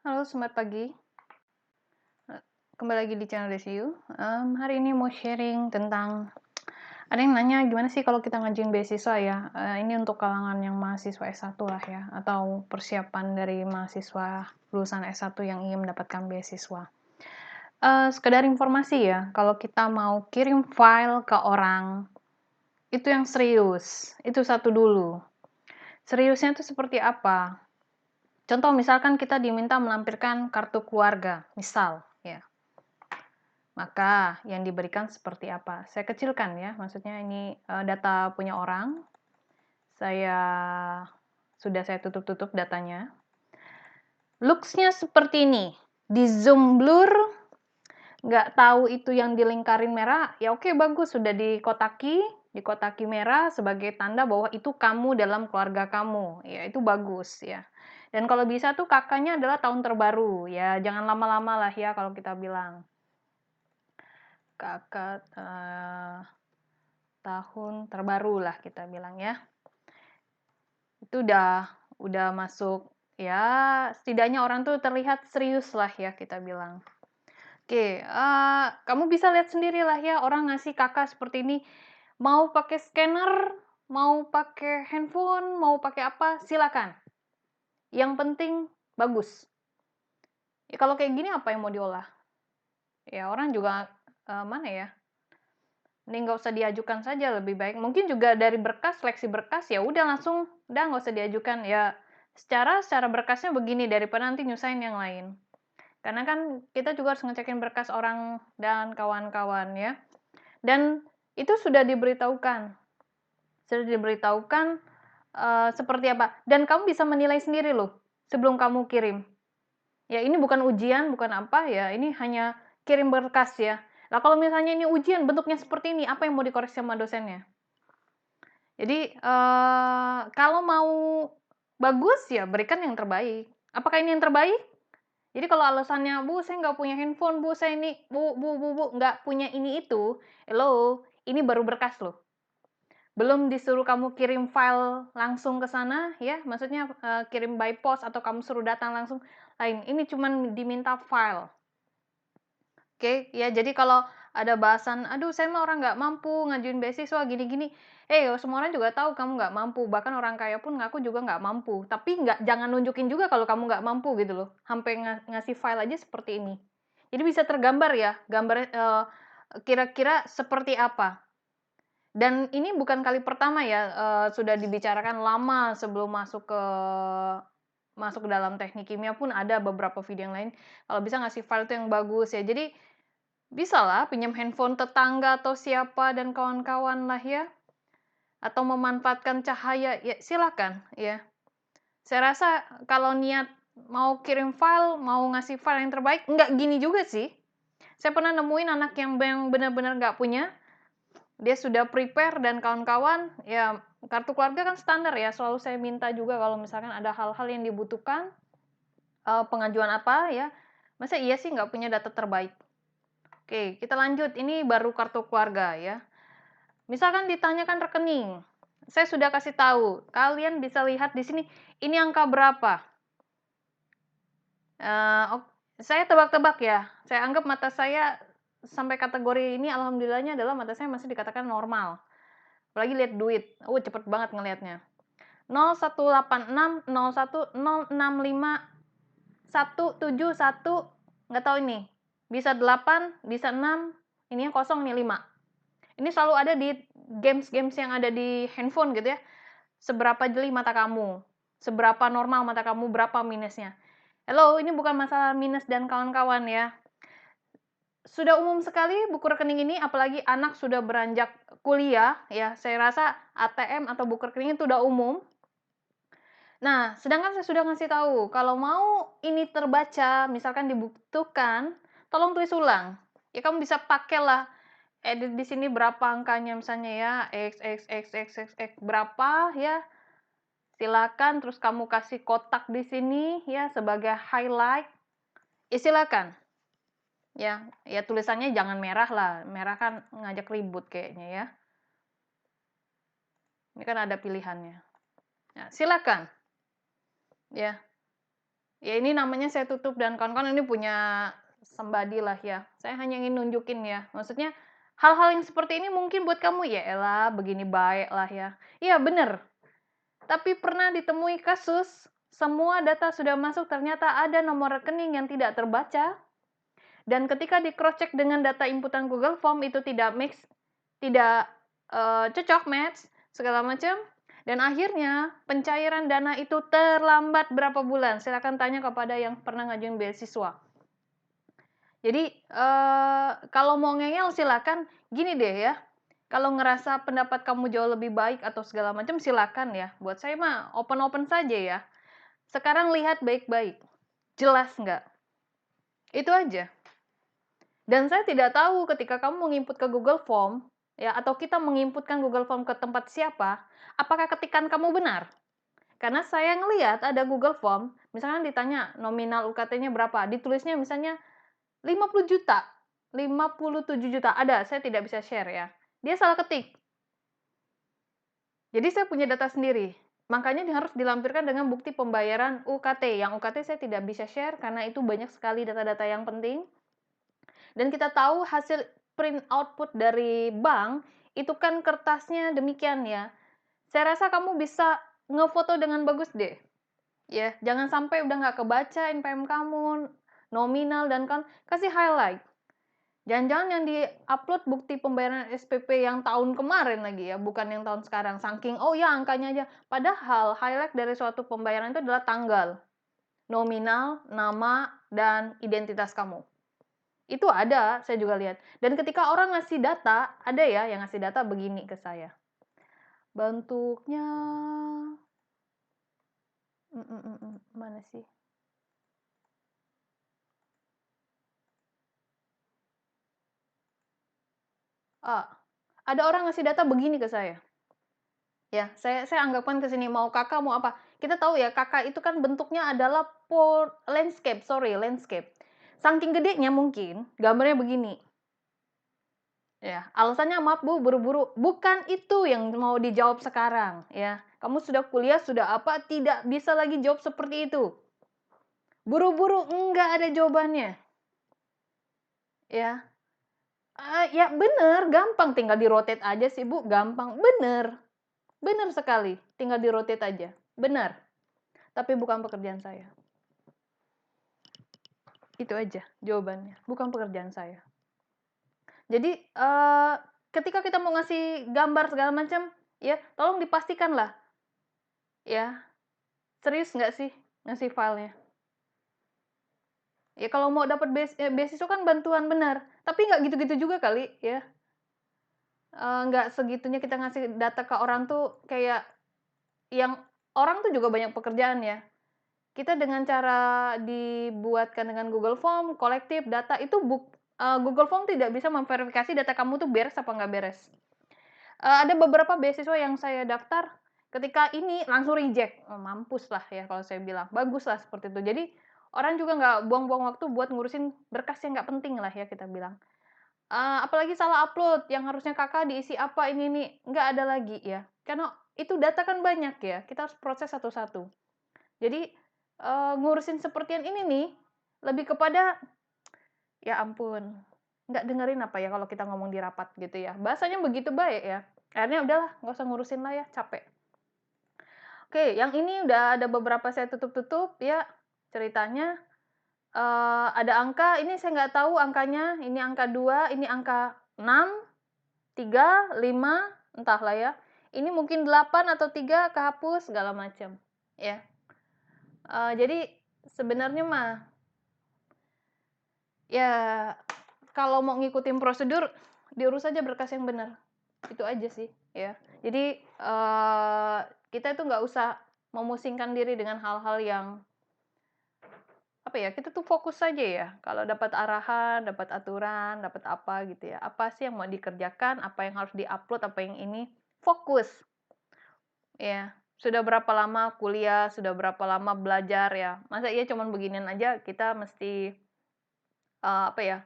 Halo, selamat pagi. Kembali lagi di channel Desiu. Hari ini mau sharing tentang ada yang nanya gimana sih kalau kita ngajuin beasiswa ya. Ini untuk kalangan yang mahasiswa S1 lah ya, atau persiapan dari mahasiswa lulusan S1 yang ingin mendapatkan beasiswa. Sekedar informasi ya, kalau kita mau kirim file ke orang, itu yang serius. Itu satu dulu. Seriusnya itu seperti apa? Contoh misalkan kita diminta melampirkan kartu keluarga, misal ya. Maka yang diberikan seperti apa? Saya kecilkan ya, maksudnya ini data punya orang. Sudah saya tutup-tutup datanya. Looks-nya seperti ini. Di zoom blur, nggak tahu itu yang dilingkarin merah, ya oke bagus, sudah dikotaki merah sebagai tanda bahwa itu kamu dalam keluarga kamu. Ya itu bagus ya. Dan kalau bisa tuh kakaknya adalah tahun terbaru, ya jangan lama-lama lah ya kalau kita bilang. Kakak tahun terbaru lah kita bilang ya. Itu udah masuk ya, setidaknya orang tuh terlihat serius lah ya kita bilang. Oke, kamu bisa lihat sendiri lah ya orang ngasih kakak seperti ini, mau pakai scanner, mau pakai handphone, mau pakai apa, silakan. Yang penting bagus. Ya, kalau kayak gini apa yang mau diolah? Ya orang juga mana ya? Ini nggak usah diajukan saja lebih baik. Mungkin juga dari berkas, seleksi berkas, ya udah langsung, udah nggak usah diajukan. Ya, secara berkasnya begini daripada nanti nyusahin yang lain. Karena kan kita juga harus ngecekin berkas orang dan kawan-kawan ya. Dan itu sudah diberitahukan. Seperti apa. Dan kamu bisa menilai sendiri loh sebelum kamu kirim. Ya ini bukan ujian, bukan apa ya, ini hanya kirim berkas ya. Nah kalau misalnya ini ujian bentuknya seperti ini, apa yang mau dikoreksi sama dosennya? Jadi kalau mau bagus ya berikan yang terbaik. Apakah ini yang terbaik? Jadi kalau alasannya, "Bu, saya nggak punya handphone, Bu, saya ini, Bu, nggak punya ini itu." Hello, ini baru berkas loh. Belum disuruh kamu kirim file langsung ke sana ya, maksudnya kirim by post atau kamu suruh datang langsung, lain. Ini cuman diminta file. Oke, ya jadi kalau ada bahasan, "Aduh saya mah orang nggak mampu ngajuin beasiswa gini-gini." Semua orang juga tahu kamu nggak mampu, bahkan orang kaya pun ngaku juga nggak mampu. Tapi jangan nunjukin juga kalau kamu nggak mampu gitu loh, sampai ngasih file aja seperti ini. Jadi bisa tergambar ya, kira-kira seperti apa. Dan ini bukan kali pertama ya, sudah dibicarakan lama sebelum masuk ke dalam teknik kimia pun ada beberapa video yang lain, kalau bisa ngasih file itu yang bagus ya. Jadi bisalah pinjam handphone tetangga atau siapa dan kawan-kawan lah ya, atau memanfaatkan cahaya, ya silakan ya. Saya rasa kalau niat mau kirim file, mau ngasih file yang terbaik, nggak gini juga sih. Saya pernah nemuin anak yang benar-benar nggak punya, dia sudah prepare dan kawan-kawan, ya kartu keluarga kan standar ya, selalu saya minta juga kalau misalkan ada hal-hal yang dibutuhkan, pengajuan apa ya, masa iya sih nggak punya data terbaik? Oke, kita lanjut, ini baru kartu keluarga ya. Misalkan ditanyakan rekening, saya sudah kasih tahu, kalian bisa lihat di sini, ini angka berapa? Saya tebak-tebak ya, saya anggap mata saya sampai kategori ini alhamdulillahnya adalah mata saya masih dikatakan normal. Apalagi lihat duit, cepet banget ngelihatnya. 0186, 01, 065, 171, nggak tahu ini. Bisa 8, bisa 6, ini yang kosong nih 5. Ini selalu ada di games-games yang ada di handphone gitu ya. Seberapa jeli mata kamu, seberapa normal mata kamu, berapa minusnya. Hello, ini bukan masalah minus dan kawan-kawan ya. Sudah umum sekali buku rekening ini, apalagi anak sudah beranjak kuliah ya, saya rasa ATM atau buku rekening itu udah umum. Nah, sedangkan saya sudah ngasih tahu, kalau mau ini terbaca, misalkan dibutuhkan, tolong tulis ulang. Ya kamu bisa pakailah, edit di sini berapa angkanya misalnya ya, x berapa ya, silakan, terus kamu kasih kotak di sini ya sebagai highlight, ya silakan. Ya tulisannya jangan merah lah, merah kan ngajak ribut kayaknya ya. Ini kan ada pilihannya. Nah, silakan. Ya. Ya ini namanya saya tutup dan kawan-kawan ini punya somebody lah ya. Saya hanya ingin nunjukin ya, maksudnya hal-hal yang seperti ini mungkin buat kamu, ya elah begini baik lah ya. Iya bener, tapi pernah ditemui kasus, semua data sudah masuk ternyata ada nomor rekening yang tidak terbaca, dan ketika di cross check dengan data inputan Google Form itu tidak tidak cocok, match, segala macam, dan akhirnya pencairan dana itu terlambat berapa bulan. Silakan tanya kepada yang pernah ngajuin beasiswa. Jadi kalau mau ngeyel silakan, gini deh ya. Kalau ngerasa pendapat kamu jauh lebih baik atau segala macam silakan ya. Buat saya mah open-open saja ya. Sekarang lihat baik-baik. Jelas nggak? Itu aja. Dan saya tidak tahu ketika kamu menginput ke Google Form, ya, atau kita menginputkan Google Form ke tempat siapa, apakah ketikan kamu benar? Karena saya ngelihat ada Google Form, misalnya ditanya nominal UKT-nya berapa, ditulisnya misalnya 50 juta, 57 juta, ada, saya tidak bisa share ya. Dia salah ketik. Jadi saya punya data sendiri. Makanya harus dilampirkan dengan bukti pembayaran UKT. Yang UKT saya tidak bisa share karena itu banyak sekali data-data yang penting. Dan kita tahu hasil print output dari bank, itu kan kertasnya demikian ya. Saya rasa kamu bisa ngefoto dengan bagus deh. Ya, jangan sampai udah nggak kebaca NPM kamu, nominal, dan kan kasih highlight. Jangan-jangan yang di-upload bukti pembayaran SPP yang tahun kemarin lagi ya, bukan yang tahun sekarang. Saking, oh ya angkanya aja. Padahal highlight dari suatu pembayaran itu adalah tanggal, nominal, nama, dan identitas kamu. Itu ada, saya juga lihat. Dan ketika orang ngasih data, ada ya yang ngasih data begini ke saya. Bentuknya mana sih? Ada orang ngasih data begini ke saya. Ya, saya anggapkan ke sini mau kakak mau apa. Kita tahu ya, kakak itu kan bentuknya adalah landscape. Saking gedenya mungkin gambarnya begini. Ya, alasannya maaf Bu, buru-buru. Bukan itu yang mau dijawab sekarang, ya. Kamu sudah kuliah, sudah apa, tidak bisa lagi jawab seperti itu. Buru-buru enggak ada jawabannya. Ya. Ya bener, gampang tinggal di-rotate aja sih Bu, gampang. Bener. Bener sekali, tinggal di-rotate aja. Benar. Tapi bukan pekerjaan saya. Itu aja jawabannya, bukan pekerjaan saya. Jadi ketika kita mau ngasih gambar segala macam, ya tolong dipastikan lah, ya serius nggak sih ngasih filenya. Ya kalau mau dapat beasiswa kan bantuan benar, tapi nggak gitu-gitu juga kali ya. Nggak segitunya kita ngasih data ke orang tuh kayak yang orang tuh juga banyak pekerjaan ya. Kita dengan cara dibuatkan dengan Google Form, kolektif data itu Google Form tidak bisa memverifikasi data kamu tuh beres apa nggak beres. Ada beberapa beasiswa yang saya daftar, ketika ini langsung reject. Oh, mampus lah ya kalau saya bilang, bagus lah seperti itu. Jadi orang juga nggak buang-buang waktu buat ngurusin berkas yang nggak penting lah ya kita bilang. Apalagi salah upload, yang harusnya kakak diisi apa ini, nggak ada lagi ya. Karena itu data kan banyak ya, kita harus proses satu-satu. Jadi ngurusin sepertian ini nih, lebih kepada, ya ampun, nggak dengerin apa ya kalau kita ngomong di rapat gitu ya. Bahasanya begitu baik ya. Akhirnya udahlah, nggak usah ngurusin lah ya, capek. Oke, yang ini udah ada beberapa saya tutup-tutup ya ceritanya. Ada angka, ini saya nggak tahu angkanya, ini angka 2, ini angka 6, 3, 5, entahlah ya. Ini mungkin 8 atau 3 kehapus segala macam, ya. Jadi sebenarnya mah ya kalau mau ngikutin prosedur diurus aja berkas yang benar. Itu aja sih, ya. Jadi kita itu nggak usah memusingkan diri dengan hal-hal yang apa ya, kita tuh fokus saja ya. Kalau dapat arahan, dapat aturan, dapat apa gitu ya. Apa sih yang mau dikerjakan, apa yang harus diupload, apa yang ini, fokus. Ya, sudah berapa lama kuliah, sudah berapa lama belajar ya. Masa iya cuman beginian aja kita mesti apa ya,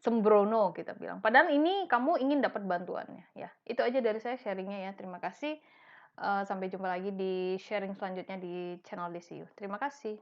sembrono kita bilang. Padahal ini kamu ingin dapat bantuannya ya. Itu aja dari saya sharingnya ya. Terima kasih. Sampai jumpa lagi di sharing selanjutnya di channel DCU. Terima kasih.